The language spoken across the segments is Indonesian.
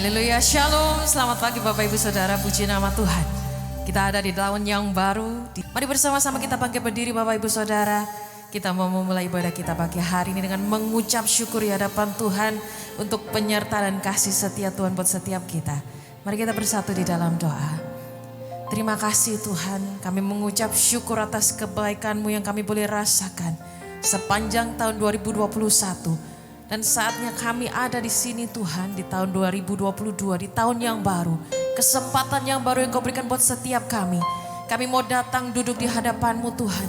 Haleluya, shalom, selamat pagi Bapak Ibu Saudara, puji nama Tuhan. Kita ada di tahun yang baru, mari bersama-sama kita bangkit berdiri Bapak Ibu Saudara. Kita mau memulai ibadah kita pagi hari ini dengan mengucap syukur di hadapan Tuhan untuk penyertaan dan kasih setia Tuhan buat setiap kita. Mari kita bersatu di dalam doa. Terima kasih Tuhan, kami mengucap syukur atas kebaikan-Mu yang kami boleh rasakan sepanjang tahun 2021. Dan saatnya kami ada di sini Tuhan di tahun 2022, di tahun yang baru. Kesempatan yang baru yang Kau berikan buat setiap kami. Kami mau datang duduk di hadapan-Mu Tuhan.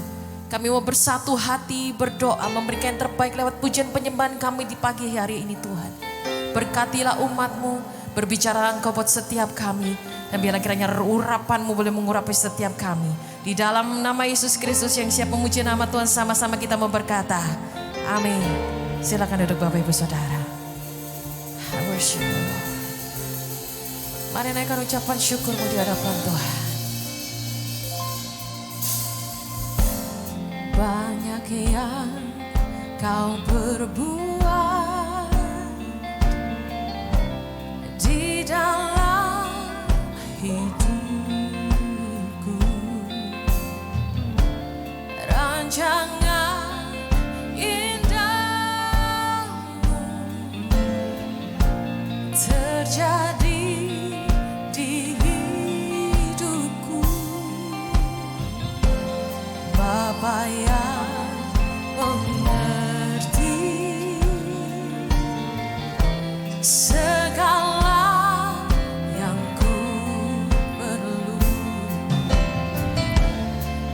Kami mau bersatu hati berdoa memberikan yang terbaik lewat pujian penyembahan kami di pagi hari ini Tuhan. Berkatilah umat-Mu, berbicara Engkau buat setiap kami. Dan biarlah kiranya urapan-Mu boleh mengurapi setiap kami. Di dalam nama Yesus Kristus yang siap memuji nama Tuhan, sama-sama kita mau berkata, amin. Silakan duduk Bapak Ibu Saudara. I worship you, Lord. Mari naikkan ucapan syukur-Mu di hadapan Tuhan. Banyak yang Kau perbuat di dalam hidupku. Rancangan terjadi di hidupku. Bapa yang mengerti segala yang ku perlu.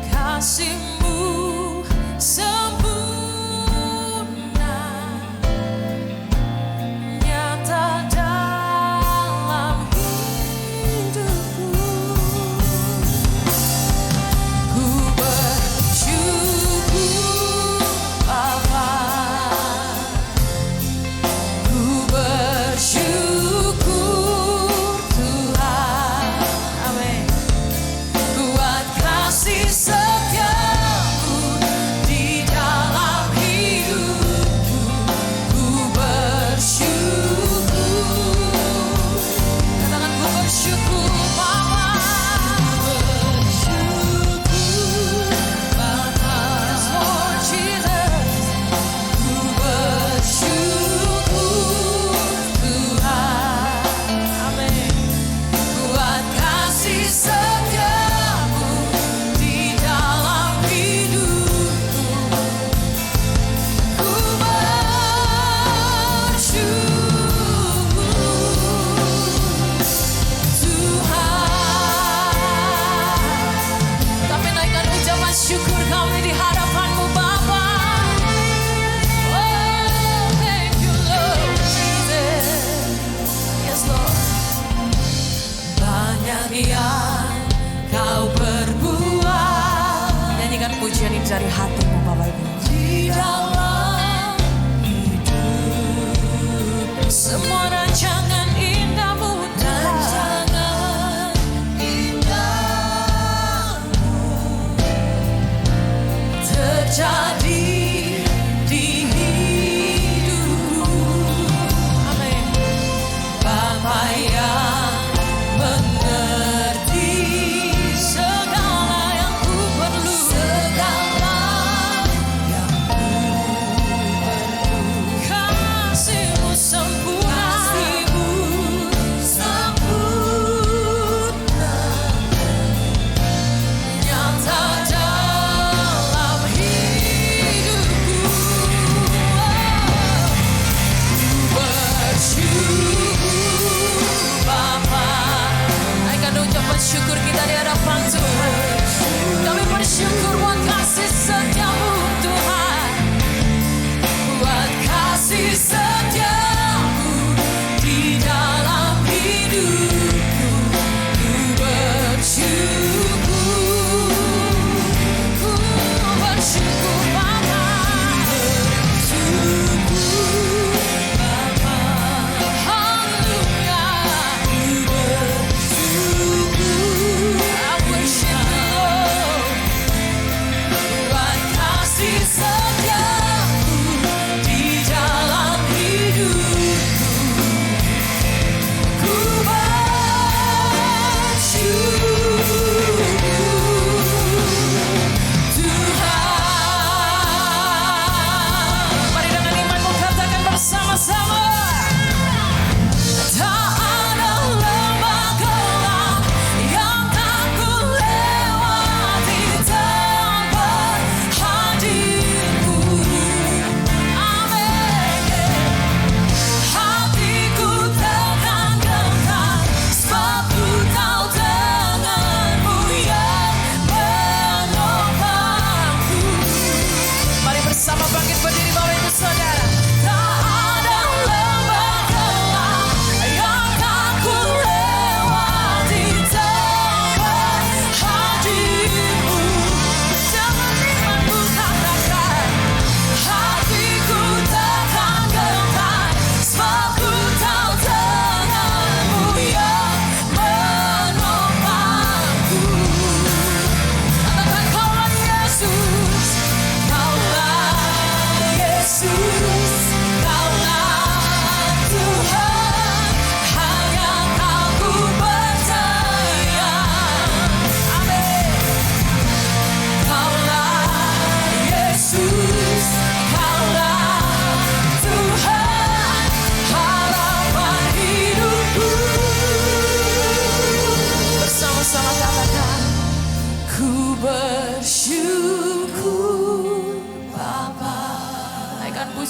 Kasih-Mu sempurna nyata dalam hidupku. Ku bersyukur Bapa, ku bersyukur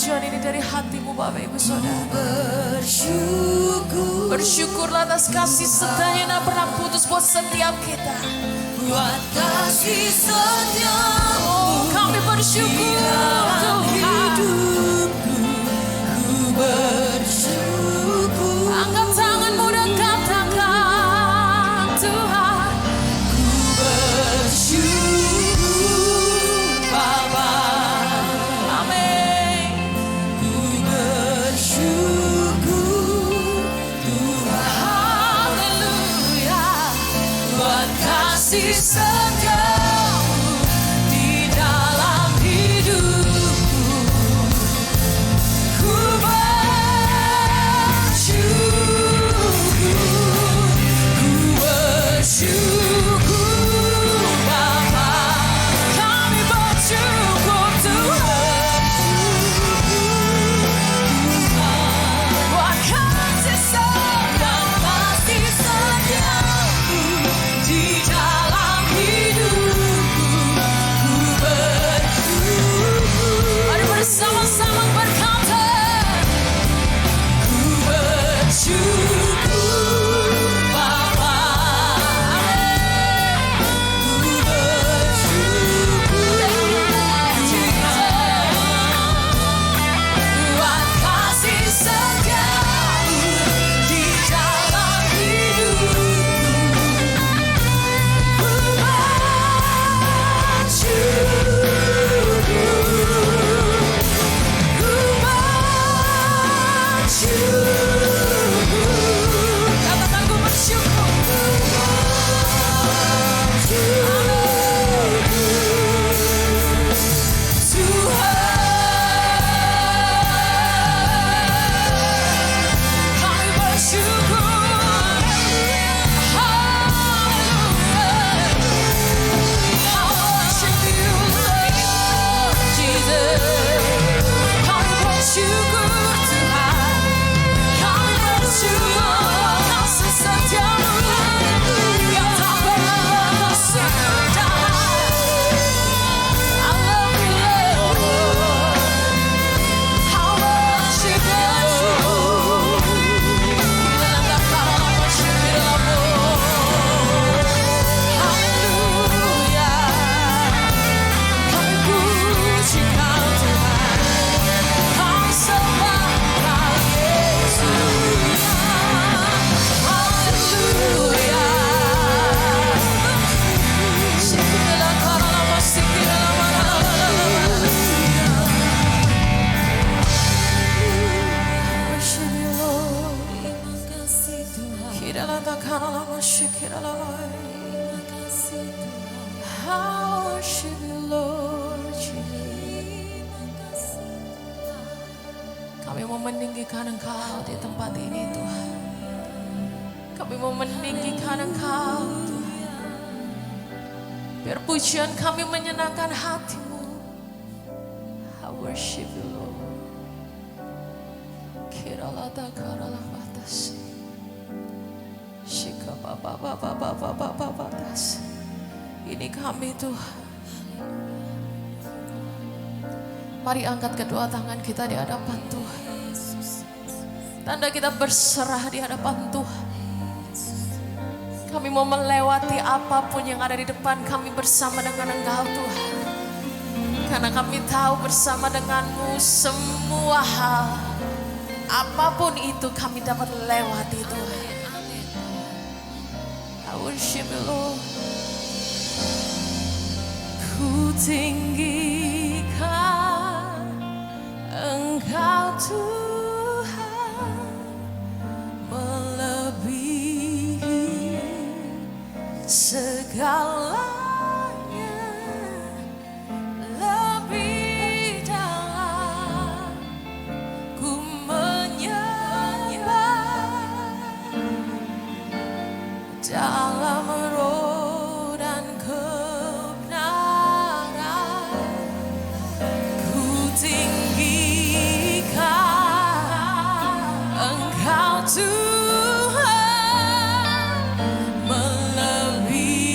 pujian ini dari hatimu Bapak Ibu Saudara. Bersyukurlah atas kasih setia yang tak pernah putus buat setiap kita. Buat kasih setia, Oh, kami bersyukur Tuhan. hidupku, ku bersyukur. Angkat tanganmu dan katakan Tuhan. Bersyukur Bapa, Amin. ku bersyukur Tuhan. Haleluya. Buat kasih setiamu di dalam hidupku, ku bersyukur Bapa, Kami bersyukur Tuhan. Buat kasih sayang, kasih setiamu di dalam hidupku, ku bersyukur. mari bersama-sama berkata. Ku bersyukur Bapa, ku bersyukur buat kasih setiamu di dalam hidupku, ku bersyukur. Katakan ku bersyukur. Kami bersyukur. Hallelujah. I worship you, Lord Jesus. Kami bersyukur Tuhan. Kami bersyukur kasih setiamu yang tak pernah tersudahi. I love you, Lord. I worship you. Haleluya. Kami puji Kau Tuhan. Kami sembah Kau Yesus. Haleluya. Sikirlah karalama, sikirlah maralala. Worship you, Lord. Terima kasih Tuhan, Kirala takaralama, sikirlah Lord. terima kasih Tuhan, I worship you, Lord Jesus. terima kasih Tuhan. Kami mau meninggikan Engkau di tempat ini Tuhan. Kami mau meninggikan Engkau Tuhan. Biar pujian kami menyenangkan hatimu. I worship you Lord. Kirala takarala batas. Shika baba baba baba baba batas. Ini kami Tuhan. Mari angkat kedua tangan kita di hadapan Tuhan. Tanda kita berserah di hadapan Tuhan. Kami mau melewati apapun yang ada di depan kami bersama dengan Engkau Tuhan. Karena kami tahu bersama denganmu semua hal, apapun itu kami dapat lewati Tuhan. I worship you Lord. Ku tinggikan Engkau Tuhan, melebihi segalanya, lebih dalam ku menyembah dalam roh dan kebenaran. Ku tinggikan Engkau Tuhan, melebihi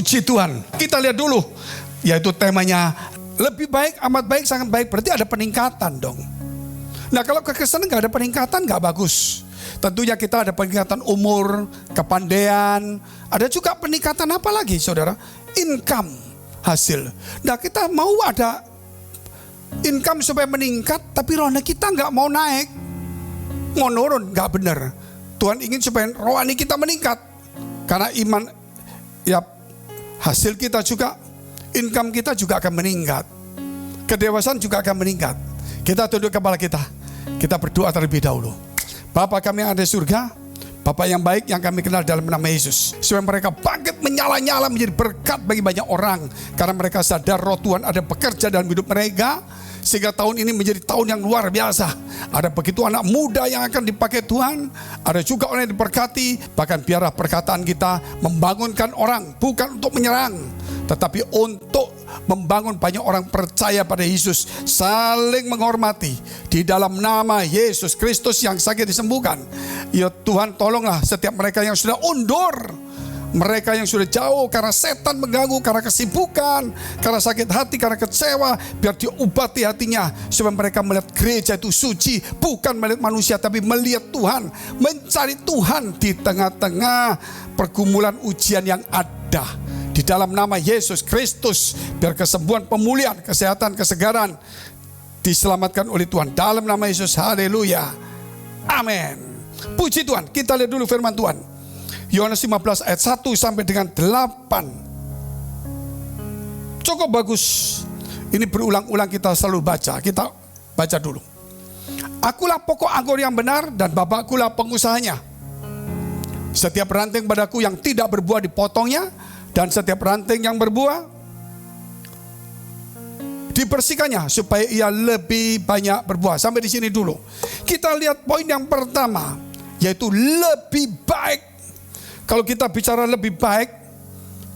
Puji Tuhan. Kita lihat dulu, yaitu temanya lebih baik, amat baik, sangat baik. Berarti ada peningkatan dong. Nah kalau kekristenan gak ada peningkatan gak bagus. Tentunya kita ada peningkatan umur, kepandaian. Ada juga peningkatan apa lagi saudara? Income, hasil. Nah kita mau ada income supaya meningkat, tapi rohani kita gak mau naik. Mau nurun, gak benar. Tuhan ingin supaya rohani kita meningkat. Karena iman, ya hasil kita juga, income kita juga akan meningkat. Kedewasaan juga akan meningkat. Kita tunduk kepala kita. Kita berdoa terlebih dahulu. Bapa kami yang ada di surga, Bapa yang baik yang kami kenal dalam nama Yesus. Supaya mereka bangkit menyala-nyala menjadi berkat bagi banyak orang. Karena mereka sadar roh Tuhan ada bekerja dalam hidup mereka. Sehingga tahun ini menjadi tahun yang luar biasa. Ada begitu anak muda yang akan dipakai Tuhan. Ada juga orang yang diberkati. Bahkan biarlah perkataan kita membangunkan orang. Bukan untuk menyerang, tetapi untuk membangun banyak orang percaya pada Yesus. Saling menghormati. Di dalam nama Yesus Kristus yang sakit disembuhkan. Ya Tuhan, tolonglah setiap mereka yang sudah undur, mereka yang sudah jauh karena setan mengganggu, karena kesibukan, karena sakit hati, karena kecewa, biar diobati hatinya supaya mereka melihat gereja itu suci, bukan melihat manusia tapi melihat Tuhan, mencari Tuhan di tengah-tengah pergumulan ujian yang ada. Di dalam nama Yesus Kristus, biar kesembuhan, pemulihan, kesehatan, kesegaran diselamatkan oleh Tuhan. Dalam nama Yesus, haleluya, amin. Puji Tuhan. Kita lihat dulu firman Tuhan. Yohanes 15 ayat 1 sampai dengan 8. Cukup bagus. Ini berulang-ulang kita selalu baca. Kita baca dulu. Akulah pokok anggur yang benar dan Bapakkulah pengusahanya. Setiap ranting padaku yang tidak berbuah dipotongnya, dan setiap ranting yang berbuah dibersihkannya supaya ia lebih banyak berbuah. Sampai di sini dulu. Kita lihat poin yang pertama, yaitu lebih baik. Kalau kita bicara lebih baik,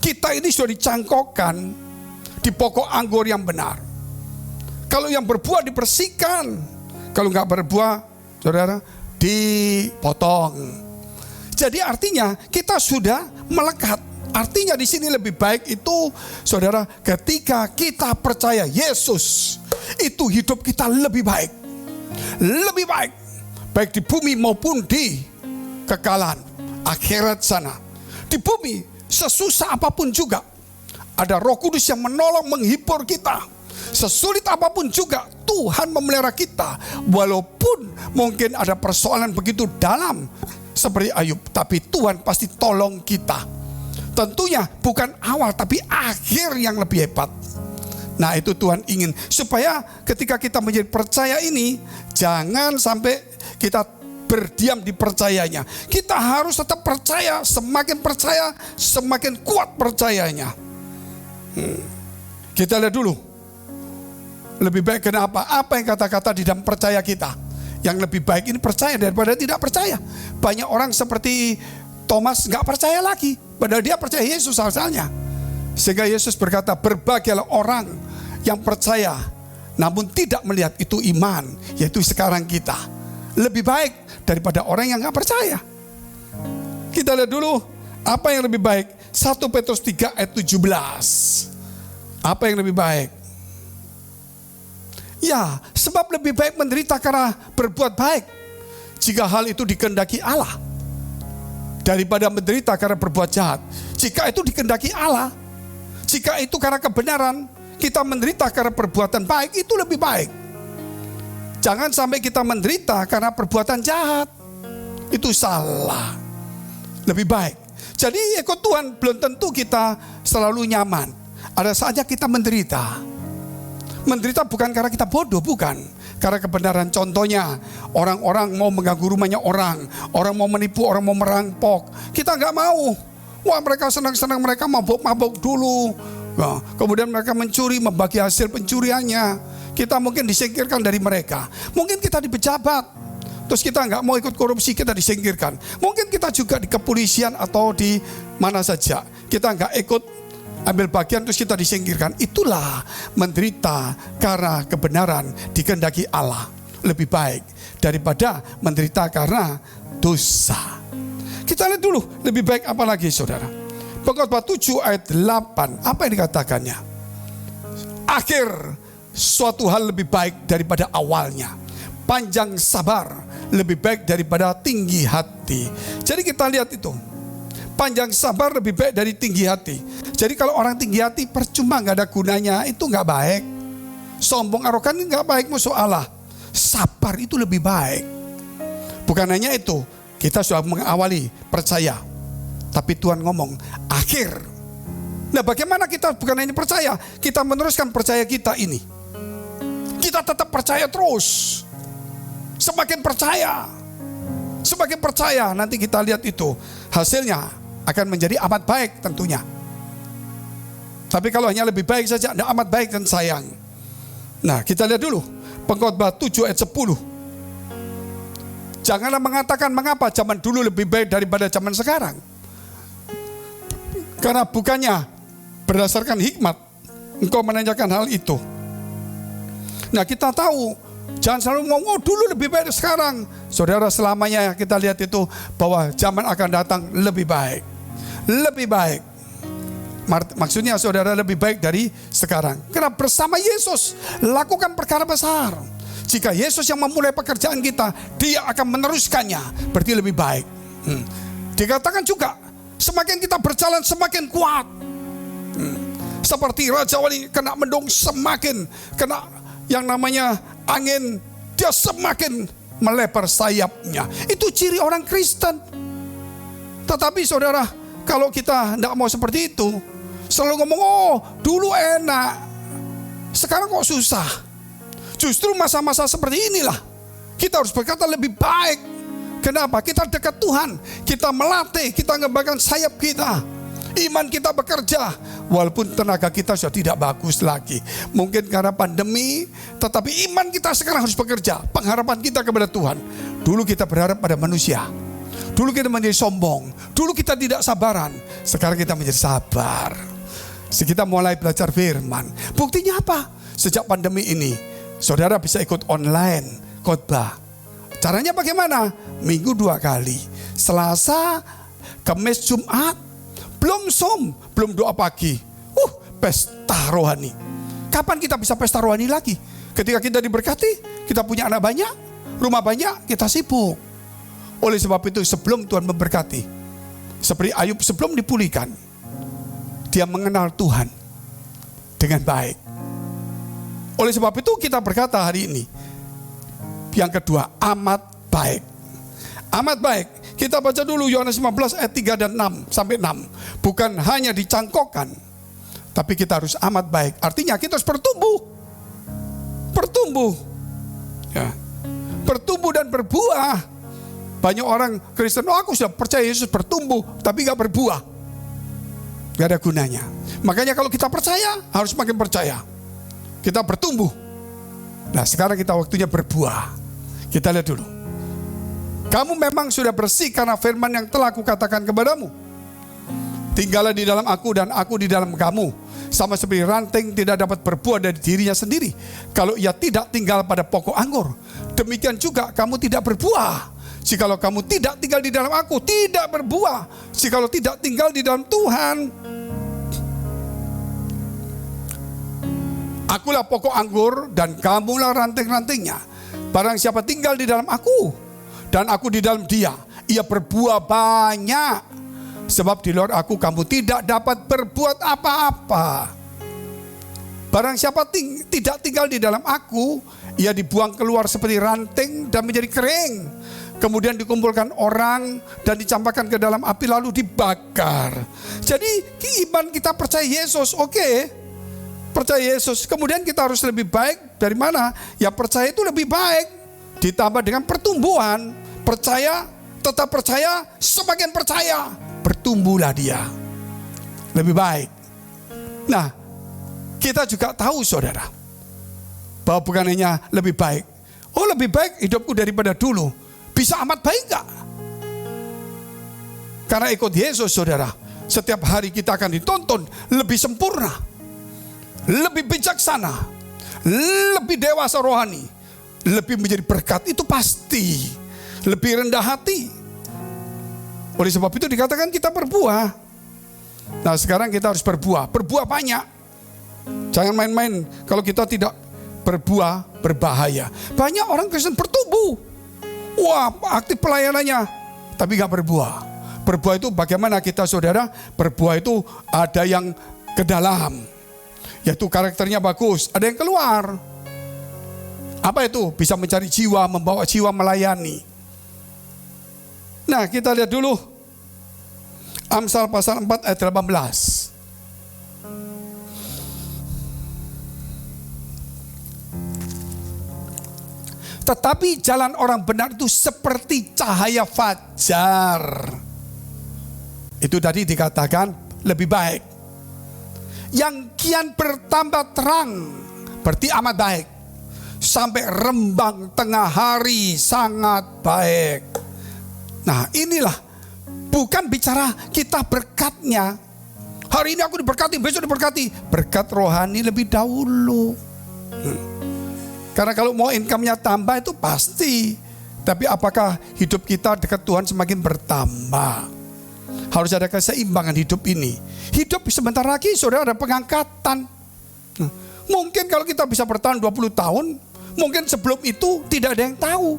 kita ini sudah dicangkokkan di pokok anggur yang benar. Kalau yang berbuah dibersihkan, kalau nggak berbuah, saudara, dipotong. Jadi artinya kita sudah melekat. Artinya di sini lebih baik itu, saudara, ketika kita percaya Yesus, itu hidup kita lebih baik. Lebih baik. Baik di bumi maupun di kekalan akhirat sana. Di bumi sesusah apapun juga ada Roh Kudus yang menolong, menghibur kita. Sesulit apapun juga Tuhan memelihara kita. Walaupun mungkin ada persoalan begitu dalam seperti Ayub, tapi Tuhan pasti tolong kita. Tentunya bukan awal tapi akhir yang lebih hebat. Nah itu Tuhan ingin supaya ketika kita menjadi percaya ini, jangan sampai kita berdiam di percayanya. Kita harus tetap percaya. Semakin percaya, semakin kuat percayanya. Kita lihat dulu. Lebih baik kenapa? Apa yang kata-kata di dalam percaya kita? Yang lebih baik ini percaya daripada tidak percaya. Banyak orang seperti Thomas gak percaya lagi, padahal dia percaya Yesus asalnya. Sehingga Yesus berkata, berbahagialah orang yang percaya namun tidak melihat, itu iman. Yaitu sekarang kita. Lebih baik daripada orang yang gak percaya. Kita lihat dulu apa yang lebih baik. 1 Petrus 3 ayat 17. Apa yang lebih baik? Ya, sebab lebih baik menderita karena berbuat baik, jika hal itu dikehendaki Allah, daripada menderita karena berbuat jahat. Jika itu dikehendaki Allah, jika itu karena kebenaran, kita menderita karena perbuatan baik, itu lebih baik. Jangan sampai kita menderita karena perbuatan jahat. Itu salah. Lebih baik. Jadi ikut Tuhan belum tentu kita selalu nyaman. Ada saatnya kita menderita. Menderita bukan karena kita bodoh, bukan. Karena kebenaran. Contohnya, orang-orang mau mengganggu rumahnya orang mau menipu, orang mau merampok. Kita gak mau. Wah, mereka senang-senang, mereka mabuk-mabuk dulu. Nah, kemudian mereka mencuri, membagi hasil pencuriannya. Kita mungkin disingkirkan dari mereka. Mungkin kita di pejabat, terus kita nggak mau ikut korupsi, kita disingkirkan. Mungkin kita juga di kepolisian atau di mana saja, kita nggak ikut ambil bagian, terus kita disingkirkan. Itulah menderita karena kebenaran dikehendaki Allah. Lebih baik daripada menderita karena dosa. Kita lihat dulu lebih baik apa lagi, saudara. Pengkhotbah 7 ayat 8. Apa yang dikatakannya? Akhir suatu hal lebih baik daripada awalnya. Panjang sabar lebih baik daripada tinggi hati. Jadi kita lihat itu. Panjang sabar lebih baik dari tinggi hati. Jadi kalau orang tinggi hati percuma, gak ada gunanya, itu gak baik. Sombong, arogan gak baik, musuh Allah. Sabar itu lebih baik. Bukan hanya itu, kita sudah mengawali percaya. Tapi Tuhan ngomong, akhir. Nah bagaimana kita bukan hanya percaya, kita meneruskan percaya kita ini. Kita tetap percaya terus. Semakin percaya, nanti kita lihat itu. Hasilnya akan menjadi amat baik tentunya. Tapi kalau hanya lebih baik saja, tidak amat baik dan sayang. Nah kita lihat dulu Pengkhotbah 7 ayat 10. Janganlah mengatakan mengapa zaman dulu lebih baik daripada zaman sekarang. Karena bukannya berdasarkan hikmat engkau menanyakan hal itu. Nah kita tahu, jangan selalu ngomong, oh dulu lebih baik dari sekarang. Saudara, selamanya kita lihat itu bahwa zaman akan datang lebih baik. Lebih baik. Maksudnya saudara lebih baik dari sekarang. Karena bersama Yesus lakukan perkara besar. Jika Yesus yang memulai pekerjaan kita, Dia akan meneruskannya. Berarti lebih baik. Dikatakan juga, semakin kita berjalan semakin kuat. Seperti Raja Wali kena mendung, semakin kena yang namanya angin, dia semakin melebar sayapnya. Itu ciri orang Kristen. Tetapi saudara, kalau kita tidak mau seperti itu, selalu ngomong, oh dulu enak, sekarang kok susah. Justru masa-masa seperti inilah kita harus berkata lebih baik. Kenapa? Kita dekat Tuhan, kita melatih, kita mengembangkan sayap kita. Iman kita bekerja, walaupun tenaga kita sudah tidak bagus lagi. Mungkin karena pandemi, tetapi iman kita sekarang harus bekerja. Pengharapan kita kepada Tuhan. Dulu kita berharap pada manusia. Dulu kita menjadi sombong. Dulu kita tidak sabaran. Sekarang kita menjadi sabar. Kita mulai belajar firman. Buktinya apa? Sejak pandemi ini, saudara bisa ikut online khotbah. Caranya bagaimana? Minggu 2 kali. Selasa, Kamis, Jumat. Belum som, belum doa pagi. Pesta rohani. Kapan kita bisa pesta rohani lagi? Ketika kita diberkati, kita punya anak banyak, rumah banyak, kita sibuk. Oleh sebab itu sebelum Tuhan memberkati, seperti Ayub sebelum dipulihkan, dia mengenal Tuhan dengan baik. Oleh sebab itu kita berkata hari ini, yang kedua, amat baik. Amat baik. Kita baca dulu Yohanes 15 ayat 3 dan 6 sampai 6. Bukan hanya dicangkokkan, tapi kita harus amat baik. Artinya kita harus bertumbuh. Bertumbuh. Ya. Bertumbuh dan berbuah. Banyak orang Kristen, oh aku sudah percaya Yesus, bertumbuh, tapi gak berbuah. Gak ada gunanya. Makanya kalau kita percaya, harus makin percaya. Kita bertumbuh. Nah sekarang kita waktunya berbuah. Kita lihat dulu. Kamu memang sudah bersih karena firman yang telah kukatakan kepadamu. Tinggallah di dalam aku dan aku di dalam kamu. Sama seperti ranting tidak dapat berbuah dari dirinya sendiri kalau ia tidak tinggal pada pokok anggur. Demikian juga kamu tidak berbuah jikalau kamu tidak tinggal di dalam aku. Tidak berbuah jikalau tidak tinggal di dalam Tuhan. Akulah pokok anggur dan kamulah ranting-rantingnya. Barang siapa tinggal di dalam aku dan aku di dalam dia, ia berbuah banyak. Sebab di luar aku kamu tidak dapat berbuat apa-apa. Barang siapa tidak tinggal di dalam aku, ia dibuang keluar seperti ranting dan menjadi kering. Kemudian dikumpulkan orang dan dicampakkan ke dalam api lalu dibakar. Jadi iman kita percaya Yesus, oke. Percaya Yesus. Kemudian kita harus lebih baik dari mana? Ya percaya itu lebih baik. Ditambah dengan pertumbuhan. Percaya, tetap percaya, semakin percaya, bertumbuhlah dia. Lebih baik. Nah, kita juga tahu saudara, bahwa bukan hanya lebih baik. Oh lebih baik hidupku daripada dulu. Bisa amat baik gak? Karena ikut Yesus saudara, setiap hari kita akan ditonton lebih sempurna, lebih bijaksana, lebih dewasa rohani, lebih menjadi berkat, itu pasti. Lebih rendah hati. Oleh sebab itu dikatakan kita berbuah. Nah sekarang kita harus berbuah banyak. Jangan main-main, kalau kita tidak berbuah berbahaya. Banyak orang Kristen bertumbuh, wah aktif pelayanannya, tapi gak berbuah. Berbuah itu bagaimana kita saudara? Berbuah itu ada yang ke dalam, yaitu karakternya bagus, ada yang keluar. Apa itu? Bisa mencari jiwa, membawa jiwa melayani. Nah kita lihat dulu Amsal pasal 4 ayat 18. Tetapi jalan orang benar itu seperti cahaya fajar. Itu tadi dikatakan lebih baik. Yang kian bertambah terang, berarti amat baik. Sampai rembang tengah hari sangat baik. Nah inilah, bukan bicara kita berkatnya. Hari ini aku diberkati, besok diberkati. Berkat rohani lebih dahulu. Karena kalau mau income-nya tambah itu pasti. Tapi apakah hidup kita dekat Tuhan semakin bertambah? Harus ada keseimbangan hidup ini. Hidup sebentar lagi saudara ada pengangkatan. Mungkin kalau kita bisa bertahan 20 tahun, mungkin sebelum itu tidak ada yang tahu.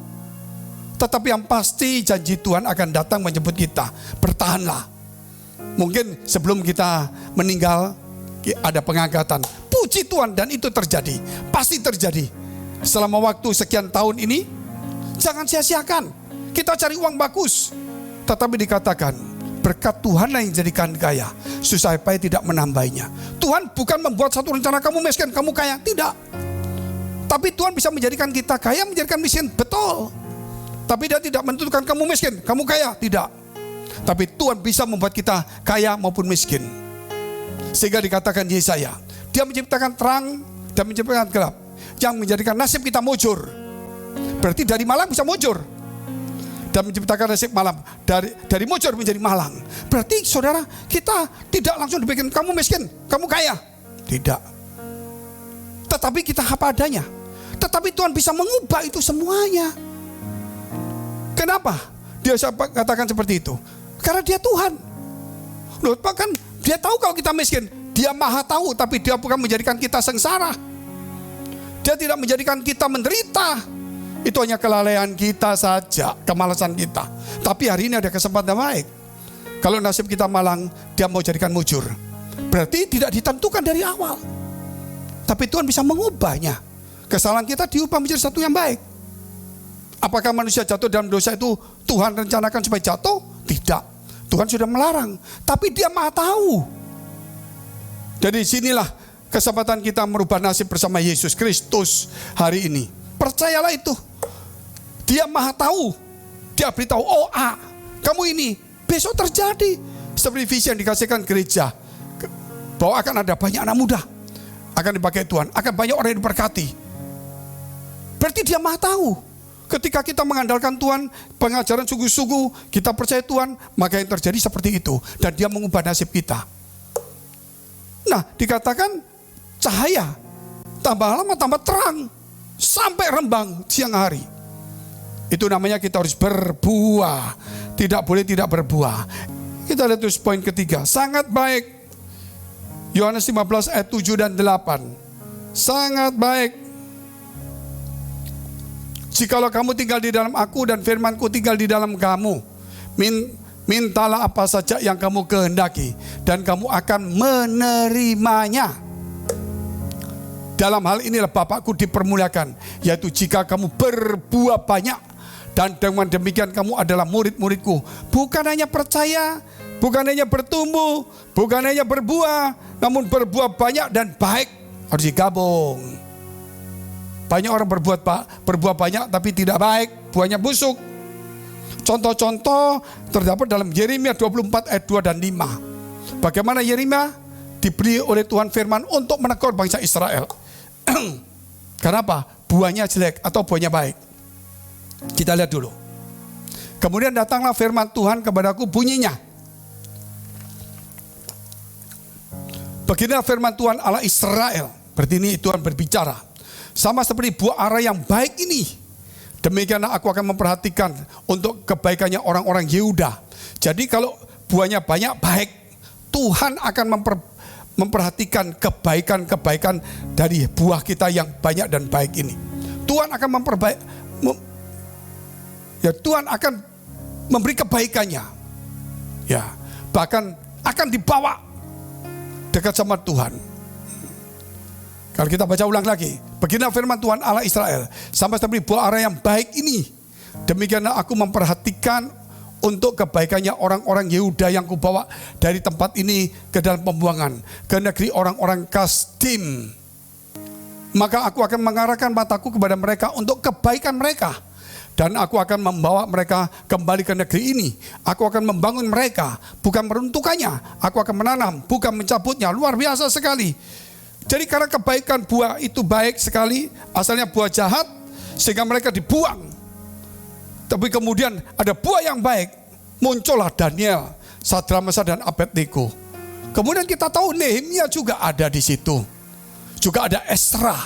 Tetapi yang pasti janji Tuhan akan datang menjemput kita. Bertahanlah. Mungkin sebelum kita meninggal ada pengangkatan. Puji Tuhan dan itu terjadi. Pasti terjadi. Selama waktu sekian tahun ini, jangan sia-siakan. Kita cari uang bagus. Tetapi dikatakan, berkat Tuhanlah yang jadikan kaya. Susah payah tidak menambahnya. Tuhan bukan membuat satu rencana kamu miskin, kamu kaya. Tidak. Tapi Tuhan bisa menjadikan kita kaya, menjadikan miskin. Betul. Tapi dia tidak menentukan kamu miskin, kamu kaya. Tidak. Tapi Tuhan bisa membuat kita kaya maupun miskin. Sehingga dikatakan Yesaya, dia menciptakan terang dan menciptakan gelap, yang menjadikan nasib kita mujur. Berarti dari malang bisa mujur. Dan menciptakan nasib malam dari mujur menjadi malang. Berarti saudara, kita tidak langsung dibikin kamu miskin, kamu kaya. Tidak. Tetapi kita apa adanya. Tetapi Tuhan bisa mengubah itu semuanya. Kenapa dia katakan seperti itu? Karena dia Tuhan. Loh, bahkan dia tahu kalau kita miskin. Dia maha tahu, tapi dia bukan menjadikan kita sengsara. Dia tidak menjadikan kita menderita. Itu hanya kelalaian kita saja, kemalasan kita. Tapi hari ini ada kesempatan baik. Kalau nasib kita malang, dia mau jadikan mujur. Berarti tidak ditentukan dari awal. Tapi Tuhan bisa mengubahnya. Kesalahan kita diubah menjadi satu yang baik. Apakah manusia jatuh dalam dosa itu Tuhan rencanakan supaya jatuh? Tidak. Tuhan sudah melarang. Tapi dia maha tahu. Jadi sinilah kesempatan kita merubah nasib bersama Yesus Kristus hari ini. Percayalah itu. Dia maha tahu. Dia beritahu, oh kamu ini besok terjadi. Seperti visi yang dikasihkan gereja. Bahwa akan ada banyak anak muda. Akan dipakai Tuhan. Akan banyak orang yang diberkati. Berarti dia maha tahu. Ketika kita mengandalkan Tuhan, pengajaran sungguh-sungguh, kita percaya Tuhan, maka yang terjadi seperti itu. Dan dia mengubah nasib kita. Nah, dikatakan cahaya tambah lama tambah terang sampai rembang siang hari. Itu namanya kita harus berbuah. Tidak boleh tidak berbuah. Kita lihat terus poin ketiga. Sangat baik. Yohanes 15 ayat 7 dan 8. Sangat baik. Jikalau kamu tinggal di dalam aku dan firmanku tinggal di dalam kamu, mintalah apa saja yang kamu kehendaki dan kamu akan menerimanya. Dalam hal inilah Bapakku dipermuliakan, yaitu jika kamu berbuah banyak, dan dengan demikian kamu adalah murid-muridku. Bukan hanya percaya, bukan hanya bertumbuh, bukan hanya berbuah, namun berbuah banyak dan baik. Harus digabung. Banyak orang berbuah banyak tapi tidak baik, buahnya busuk. Contoh-contoh terdapat dalam Yeremia 24 ayat 2 dan 5. Bagaimana Yeremia diberi oleh Tuhan firman untuk menegur bangsa Israel. Kenapa? Buahnya jelek atau buahnya baik? Kita lihat dulu. Kemudian datanglah firman Tuhan kepadaku, bunyinya. Beginilah firman Tuhan Allah Israel. Berarti ini Tuhan berbicara. Sama seperti buah ara yang baik ini, demikianlah aku akan memperhatikan untuk kebaikannya orang-orang Yehuda. Jadi kalau buahnya banyak baik, Tuhan akan memperhatikan kebaikan-kebaikan dari buah kita yang banyak dan baik ini. Tuhan akan Tuhan akan memberi kebaikannya. Ya, bahkan akan dibawa dekat sama Tuhan. Kalau kita baca ulang lagi, beginilah firman Tuhan Allah Israel, sampai buah ara yang baik ini, demikianlah aku memperhatikan untuk kebaikannya orang-orang Yehuda yang kubawa dari tempat ini ke dalam pembuangan, ke negeri orang-orang Kasdim. Maka aku akan mengarahkan mataku kepada mereka untuk kebaikan mereka, dan aku akan membawa mereka kembali ke negeri ini. Aku akan membangun mereka, bukan meruntuhkannya. Aku akan menanam, bukan mencabutnya. Luar biasa sekali. Jadi karena kebaikan buah itu baik sekali, asalnya buah jahat, sehingga mereka dibuang. Tapi kemudian ada buah yang baik, muncullah Daniel, Sadrak, Mesak, dan Abednego. Kemudian kita tahu Nehemia juga ada di situ. Juga ada Esra.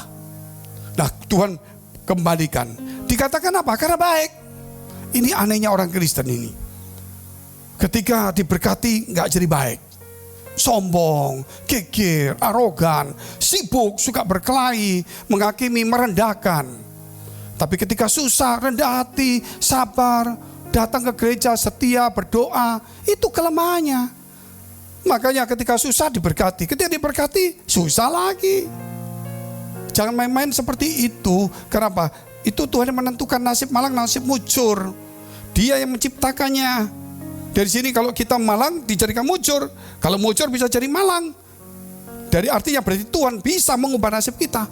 Nah, Tuhan kembalikan. Dikatakan apa? Karena baik. Ini anehnya orang Kristen ini. Ketika diberkati nggak jadi baik. Sombong, kikir, arogan, sibuk, suka berkelahi, menghakimi, merendahkan. Tapi ketika susah, rendah hati, sabar, datang ke gereja, setia, berdoa, itu kelemahannya. Makanya ketika susah diberkati, ketika diberkati susah lagi. Jangan main-main seperti itu. Kenapa? Itu Tuhan yang menentukan nasib malang, nasib mujur. Dia yang menciptakannya. Dari sini kalau kita malang dijadikan mujur, kalau mujur bisa jadi malang. Dari artinya berarti Tuhan bisa mengubah nasib kita.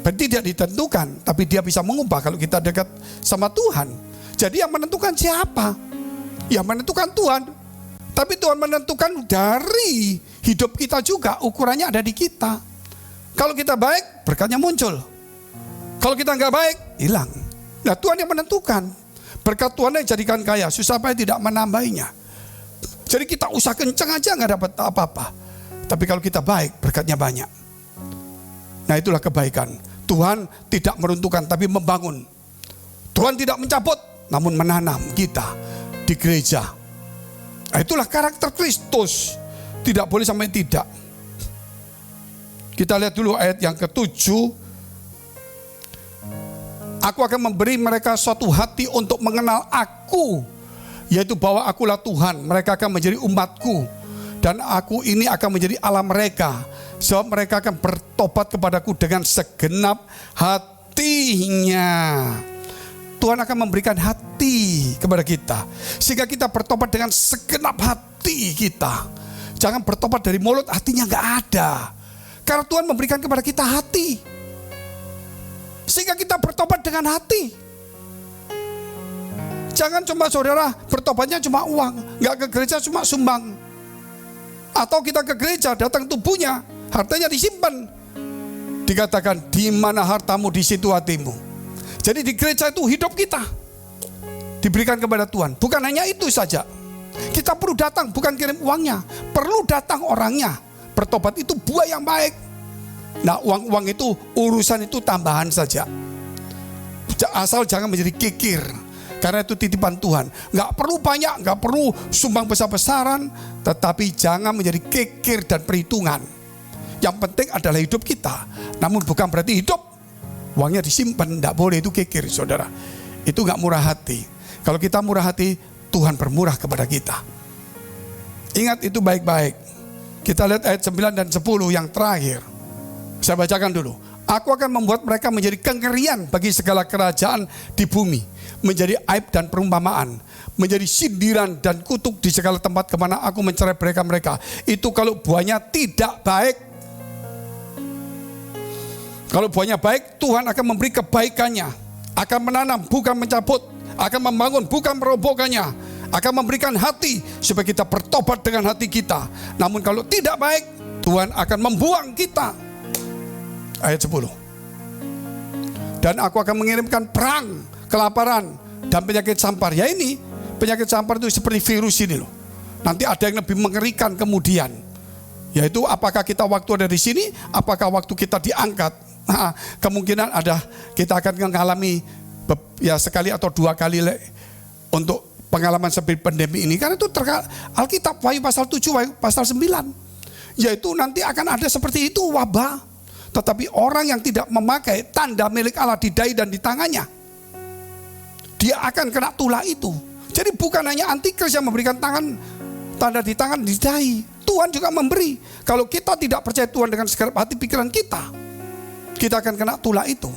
Berarti tidak ditentukan, tapi dia bisa mengubah kalau kita dekat sama Tuhan. Jadi yang menentukan siapa? Yang menentukan Tuhan. Tapi Tuhan menentukan dari hidup kita juga, ukurannya ada di kita. Kalau kita baik, berkatnya muncul. Kalau kita nggak baik, hilang. Nah, Tuhan yang menentukan. Berkat Tuhan yang jadikan kaya, susah payah tidak menambahinya. Jadi kita usaha kencang aja nggak dapat apa-apa. Tapi kalau kita baik, berkatnya banyak. Nah, itulah kebaikan. Tuhan tidak meruntuhkan, tapi membangun. Tuhan tidak mencabut, namun menanam kita di gereja. Nah, itulah karakter Kristus. Tidak boleh sampai tidak. Kita lihat dulu ayat yang ke-7. Aku akan memberi mereka suatu hati untuk mengenal aku, yaitu bahwa akulah Tuhan. Mereka akan menjadi umatku, dan aku ini akan menjadi Allah mereka. Sebab mereka akan bertobat kepadaku dengan segenap hatinya. Tuhan akan memberikan hati kepada kita, sehingga kita bertobat dengan segenap hati kita. Jangan bertobat dari mulut, hatinya gak ada. Karena Tuhan memberikan kepada kita hati, sehingga kita bertobat dengan hati. Jangan cuma saudara bertobatnya cuma uang, gak ke gereja cuma sumbang. Atau kita ke gereja datang tubuhnya, hartanya disimpan. Dikatakan di mana hartamu di situ hatimu. Jadi di gereja itu hidup kita diberikan kepada Tuhan. Bukan hanya itu saja, kita perlu datang, bukan kirim uangnya, perlu datang orangnya. Bertobat itu buah yang baik. Nah, uang-uang itu urusan itu tambahan saja. Asal jangan menjadi kikir, karena itu titipan Tuhan. Gak perlu banyak, gak perlu sumbang besar-besaran, tetapi jangan menjadi kikir dan perhitungan. Yang penting adalah hidup kita. Namun bukan berarti hidup uangnya disimpan, gak boleh, itu kikir saudara. Itu gak murah hati. Kalau kita murah hati, Tuhan bermurah kepada kita. Ingat itu baik-baik. Kita lihat ayat 9 dan 10 yang terakhir. Saya bacakan dulu. Aku akan membuat mereka menjadi kengerian bagi segala kerajaan di bumi, menjadi aib dan perumpamaan, menjadi sindiran dan kutuk di segala tempat kemana aku mencerai mereka. Itu kalau buahnya tidak baik. Kalau buahnya baik, Tuhan akan memberi kebaikannya, akan menanam bukan mencabut, akan membangun bukan merobohkannya, akan memberikan hati supaya kita bertobat dengan hati kita. Namun kalau tidak baik, Tuhan akan membuang kita. Ayat 10. Dan aku akan mengirimkan perang, kelaparan, dan penyakit sampar. Ya ini, penyakit sampar itu seperti virus ini loh. Nanti ada yang lebih mengerikan kemudian. Yaitu apakah kita waktu ada di sini, apakah waktu kita diangkat. Nah, kemungkinan ada kita akan mengalami ya sekali atau dua kali untuk pengalaman seperti pandemi ini. Karena itu Alkitab, Wahyu pasal 7, Wahyu pasal 9. Yaitu nanti akan ada seperti itu wabah. Tetapi orang yang tidak memakai tanda milik Allah di dahi dan di tangannya, dia akan kena tulah itu. Jadi bukan hanya antikris yang memberikan tanda di tangan, di dahi. Tuhan juga memberi. Kalau kita tidak percaya Tuhan dengan segenap hati pikiran kita akan kena tulah itu.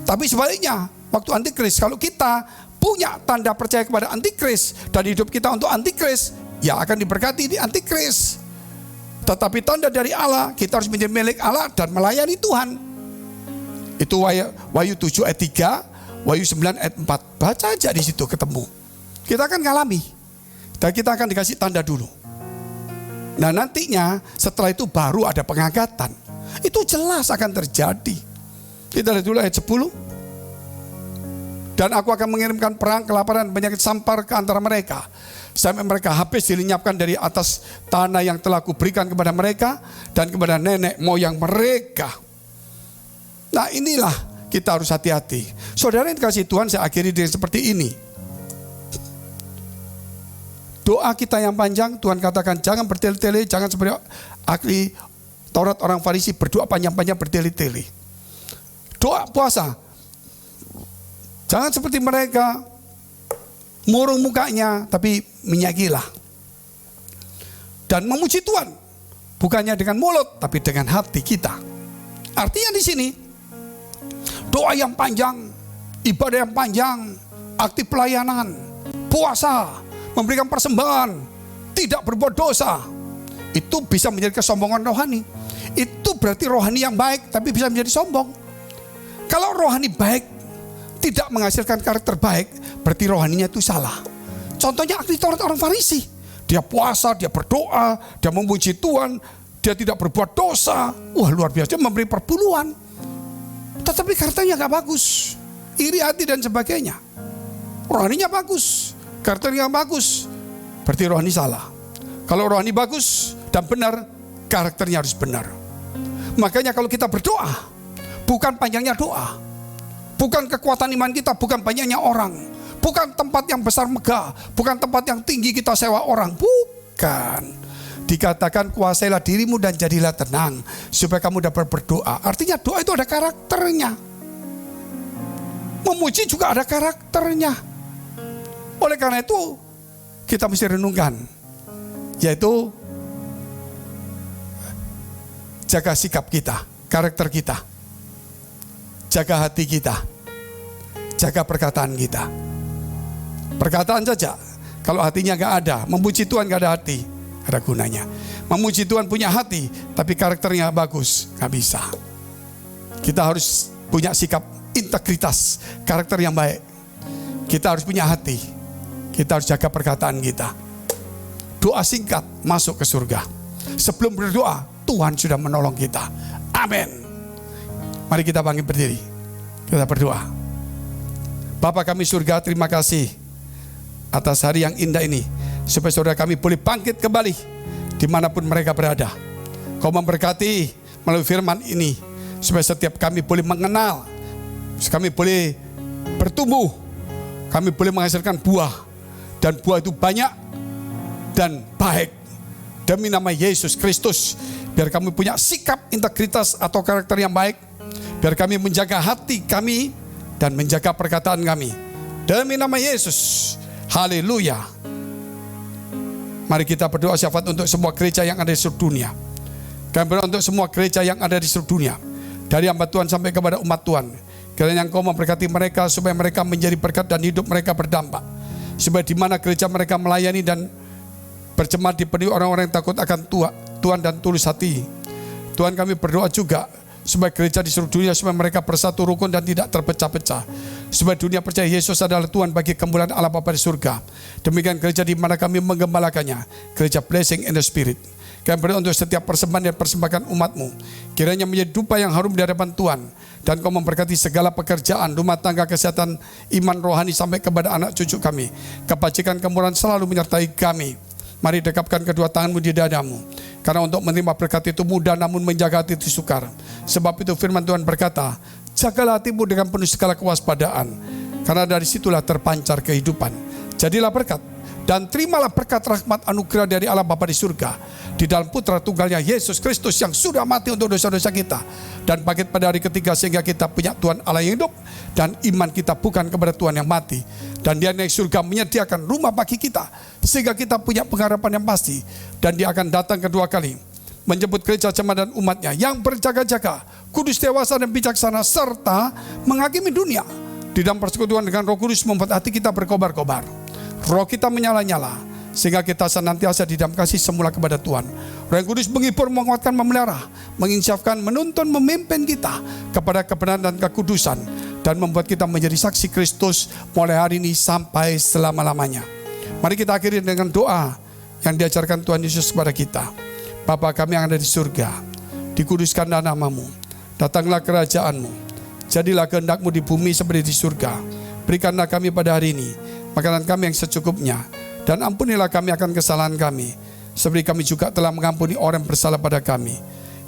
Tapi sebaliknya, waktu antikris, kalau kita punya tanda percaya kepada antikris dan hidup kita untuk antikris, ya akan diberkati di antikris. Tetapi tanda dari Allah, kita harus menjadi milik Allah dan melayani Tuhan. Itu Wahyu 7 ayat 3, Wahyu 9 ayat 4. Baca aja di situ ketemu. Kita akan ngalami. Dan kita akan dikasih tanda dulu. Nah nantinya setelah itu baru ada pengangkatan. Itu jelas akan terjadi. Kita lihat dulu ayat 10. Dan aku akan mengirimkan perang, kelaparan, penyakit sampar ke antara mereka. Sampai mereka habis dilenyapkan dari atas tanah yang telah kuberikan kepada mereka dan kepada nenek moyang mereka. Nah inilah kita harus hati-hati. Saudara yang dikasih Tuhan, saya akhiri dengan seperti ini. Doa kita yang panjang, Tuhan katakan jangan bertele-tele, jangan seperti ahli Taurat orang Farisi berdoa panjang-panjang bertele-tele. Doa puasa, jangan seperti mereka murung mukanya, tapi minyakilah. Dan memuji Tuhan, bukannya dengan mulut, tapi dengan hati kita. Artinya di sini, doa yang panjang, ibadah yang panjang, aktif pelayanan, puasa, memberikan persembahan, tidak berbuat dosa, itu bisa menjadi kesombongan rohani. Itu berarti rohani yang baik, tapi bisa menjadi sombong. Kalau rohani baik, tidak menghasilkan karakter baik, berarti rohaninya itu salah. Contohnya ahli Taurat orang Farisi. Dia puasa, dia berdoa, dia memuji Tuhan, dia tidak berbuat dosa. Wah luar biasa, memberi perpuluhan. Tetapi karakternya gak bagus. Iri hati dan sebagainya. Rohaninya bagus, karakternya bagus, berarti rohani salah. Kalau rohani bagus dan benar, karakternya harus benar. Makanya kalau kita berdoa, bukan panjangnya doa, bukan kekuatan iman kita, bukan banyaknya orang, bukan tempat yang besar megah, bukan tempat yang tinggi kita sewa orang, bukan. Dikatakan kuasailah dirimu dan jadilah tenang supaya kamu dapat berdoa. Artinya doa itu ada karakternya. Memuji juga ada karakternya. Oleh karena itu kita mesti renungkan, yaitu jaga sikap kita, karakter kita, jaga hati kita, jaga perkataan kita. Perkataan saja, kalau hatinya gak ada, memuji Tuhan gak ada hati, ada gunanya. Memuji Tuhan punya hati, tapi karakternya bagus, gak bisa. Kita harus punya sikap integritas, karakter yang baik. Kita harus punya hati, kita harus jaga perkataan kita. Doa singkat masuk ke surga. Sebelum berdoa, Tuhan sudah menolong kita. Amin. Mari kita bangkit berdiri, kita berdoa. Bapa kami surga, terima kasih atas hari yang indah ini, supaya saudara kami boleh bangkit kembali dimanapun mereka berada. Kau memberkati melalui firman ini, supaya setiap kami boleh mengenal, kami boleh bertumbuh, kami boleh menghasilkan buah, dan buah itu banyak dan baik. Demi nama Yesus Kristus, biar kami punya sikap integritas atau karakter yang baik, biar kami menjaga hati kami dan menjaga perkataan kami. Demi nama Yesus, haleluya. Mari kita berdoa syafaat untuk semua gereja yang ada di seluruh dunia. Kami berdoa untuk semua gereja yang ada di seluruh dunia, dari hamba Tuhan sampai kepada umat Tuhan. Kiranya Engkau memberkati mereka, supaya mereka menjadi berkat dan hidup mereka berdampak. Supaya di mana gereja mereka melayani dan berjemaat dipenuhi orang-orang yang takut akan Tuhan dan tulus hati. Tuhan, kami berdoa juga supaya gereja di seluruh dunia, supaya mereka bersatu rukun dan tidak terpecah-pecah. Supaya dunia percaya Yesus adalah Tuhan bagi kemuliaan Allah Bapa di surga. Demikian gereja di mana kami menggembalakannya, gereja Blessing in the Spirit. Kami berdoa untuk setiap persembahan dan persembahkan umat-Mu, kiranya menjadi dupa yang harum di hadapan Tuhan. Dan Kau memberkati segala pekerjaan, rumah tangga, kesehatan, iman rohani sampai kepada anak cucu kami. Kebajikan kemurahan selalu menyertai kami. Mari dekapkan kedua tanganmu di dadamu. Karena untuk menerima berkat itu mudah, namun menjaga hati itu sukar. Sebab itu firman Tuhan berkata, jagalah hatimu dengan penuh segala kewaspadaan, karena dari situlah terpancar kehidupan. Jadilah berkat dan terimalah berkat rahmat anugerah dari Allah Bapa di surga, di dalam Putra Tunggalnya Yesus Kristus yang sudah mati untuk dosa-dosa kita dan bangkit pada hari ketiga, sehingga kita punya Tuhan Allah yang hidup dan iman kita bukan kepada Tuhan yang mati. Dan Dia naik surga menyediakan rumah bagi kita sehingga kita punya pengharapan yang pasti, dan Dia akan datang kedua kali menjemput gereja jemaat dan umatnya yang berjaga-jaga, kudus, dewasa dan bijaksana, serta menghakimi dunia. Di dalam persekutuan dengan Roh Kudus membuat hati kita berkobar-kobar, roh kita menyala-nyala, sehingga kita senantiasa di dalam kasih semula kepada Tuhan. Roh yang Kudus menghibur, menguatkan, memelihara, menginsyafkan, menuntun, memimpin kita kepada kebenaran dan kekudusan, dan membuat kita menjadi saksi Kristus mulai hari ini sampai selama-lamanya. Mari kita akhiri dengan doa yang diajarkan Tuhan Yesus kepada kita. Bapa kami yang ada di surga, dikuduskanlah namamu, datanglah kerajaanmu, jadilah kehendak-Mu di bumi seperti di surga. Berikanlah kami pada hari ini makanan kami yang secukupnya, dan ampunilah kami akan kesalahan kami, seperti kami juga telah mengampuni orang yang bersalah pada kami.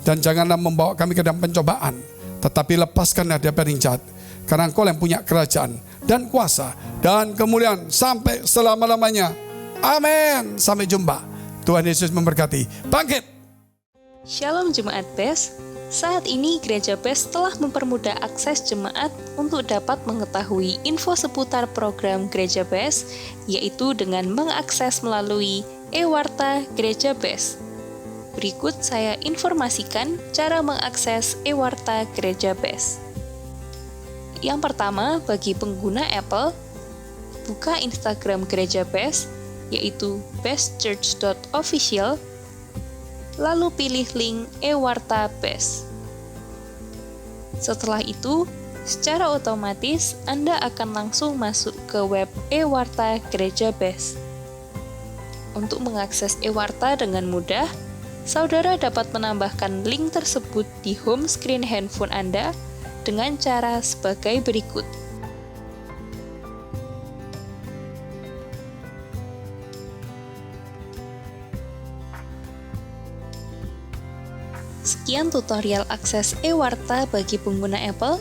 Dan janganlah membawa kami ke dalam pencobaan, tetapi lepaskanlah dari yang jahat, karena Engkau yang punya kerajaan dan kuasa dan kemuliaan sampai selama-lamanya. Amin. Sampai jumpa. Tuhan Yesus memberkati. Bangkit. Shalom Jemaat BES. Saat ini Gereja BES telah mempermudah akses jemaat untuk dapat mengetahui info seputar program Gereja BES, yaitu dengan mengakses melalui e-warta Gereja BES. Berikut saya informasikan cara mengakses e-warta Gereja BES. Yang pertama, bagi pengguna Apple, buka Instagram Gereja BES, yaitu bestchurch.official, lalu pilih link e-warta BES. Setelah itu, secara otomatis Anda akan langsung masuk ke web e-warta Gereja BES. Untuk mengakses e-warta dengan mudah, saudara dapat menambahkan link tersebut di home screen handphone Anda dengan cara sebagai berikut. Sekian tutorial akses e-warta bagi pengguna Apple.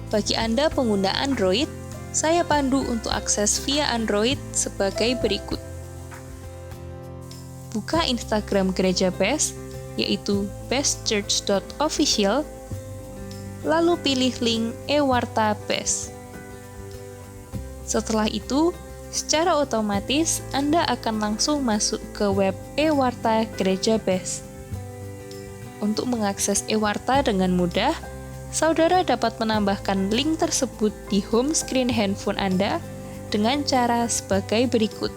Bagi Anda pengguna Android, saya pandu untuk akses via Android sebagai berikut. Buka Instagram Gereja BES, yaitu bestchurch.official, lalu pilih link e-warta BES. Setelah itu, secara otomatis Anda akan langsung masuk ke web e-warta Gereja BES. Untuk mengakses e-warta dengan mudah, saudara dapat menambahkan link tersebut di home screen handphone Anda dengan cara sebagai berikut.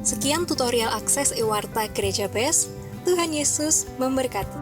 Sekian tutorial akses e-warta Gereja BES. Tuhan Yesus memberkati.